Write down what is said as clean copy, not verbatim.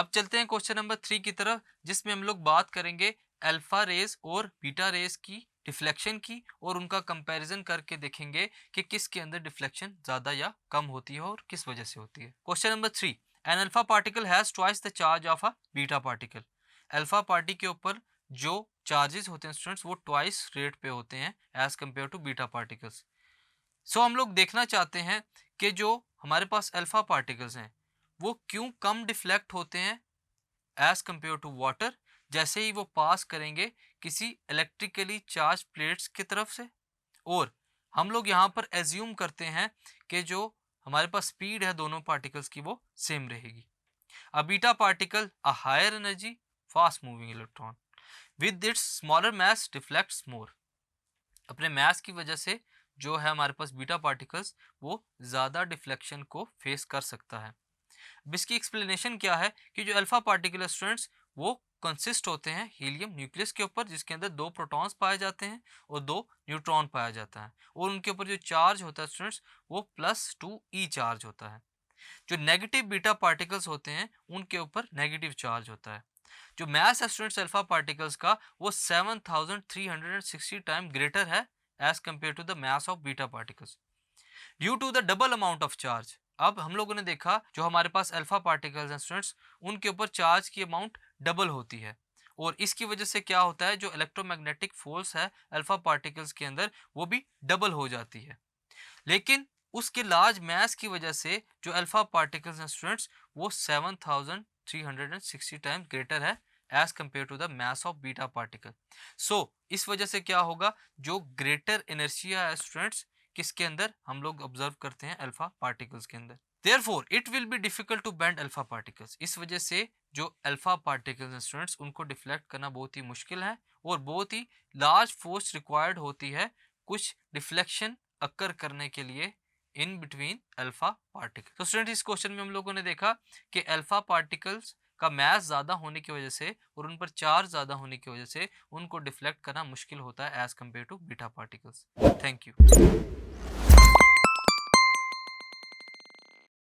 अब चलते हैं क्वेश्चन नंबर 3 की तरफ, जिसमें हम लोग बात करेंगे अल्फा रेज और बीटा रेज की डिफ्लेक्शन की और उनका कंपैरिजन करके देखेंगे कि किसके अंदर डिफ्लेक्शन ज़्यादा या कम होती है और किस वजह से होती है। Question number 3, an alpha particle has twice the charge of a beta particle. Alpha party के ऊपर जो चार्जेस होते हैं स्टूडेंट्स वो ट्वाइस रेट पे होते हैं as compare to beta particles. So हम लोग देखना चाहते हैं कि जो हमारे पास अल्फा पार्टिकल्स हैं वो क्यों कम डिफ्लेक्ट होते हैं एज कम्पेयर टू वाटर, जैसे ही वो पास करेंगे किसी इलेक्ट्रिकली चार्ज प्लेट्स की तरफ से। और हम लोग यहाँ पर एज्यूम करते हैं कि जो हमारे पास स्पीड है दोनों पार्टिकल्स की वो सेम रहेगी। A beta particle a higher energy fast moving electron with its smaller mass deflects more. अपने मास की वजह से जो है हमारे पास बीटा पार्टिकल्स वो ज़्यादा डिफ्लेक्शन को फेस कर सकता है। अब इसकी एक्सप्लेनेशन क्या है कि जो अल्फा पार्टिकुलर स्टूडेंट्स वो कंसिस्ट होते हैं हीलियम न्यूक्लियस के ऊपर, जिसके अंदर 2 प्रोटॉन्स पाए जाते हैं और 2 न्यूट्रॉन पाया जाता है, और उनके ऊपर जो चार्ज होता है स्टूडेंट्स वो +2 चार्ज होता है। जो नेगेटिव बीटा पार्टिकल्स होते हैं उनके ऊपर नेगेटिव चार्ज होता है। जो मास है स्टूडेंट्स अल्फा पार्टिकल्स का वो 7360 टाइम ग्रेटर है as compare to the mass of beta particles due to the double amount of charge. अब हम लोगों ने देखा जो हमारे पास अल्फा पार्टिकल्स हैं स्टूडेंट्स उनके ऊपर चार्ज की अमाउंट डबल होती है, और इसकी वजह से क्या होता है जो इलेक्ट्रोमैग्नेटिक फोर्स है अल्फा पार्टिकल्स के अंदर वो भी डबल हो जाती है। लेकिन उसके लार्ज मास की वजह से जो अल्फा पार्टिकल्स हैं स्टूडेंट्स वो 7360 टाइम्स ग्रेटर है as compare to the mass of beta particle. So इस वजह से क्या होगा जो ग्रेटर इनर्शिया है स्टूडेंट्स किसके अंदर हम लोग ऑब्जर्व करते हैं अल्फा पार्टिकल्स के अंदर। Therefore, it will be difficult to bend alpha particles। इस वजह से जो अल्फा पार्टिकल्स हैं स्टूडेंट्स उनको डिफ्लेक्ट करना बहुत ही मुश्किल है और बहुत ही लार्ज फोर्स रिक्वायर्ड होती है कुछ डिफ्लेक्शन अक्कर करने के लिए इन बिटवीन अल्फा पार्टिकल। तो स्टूडेंट इस क्वेश्चन में हम लोगों ने देखा कि अल्फा पार्टिकल्स का मास ज़्यादा होने की वजह से और उन पर चार्ज ज़्यादा होने की वजह से उनको डिफ्लेक्ट करना मुश्किल होता है as compare to beta particles. Thank you.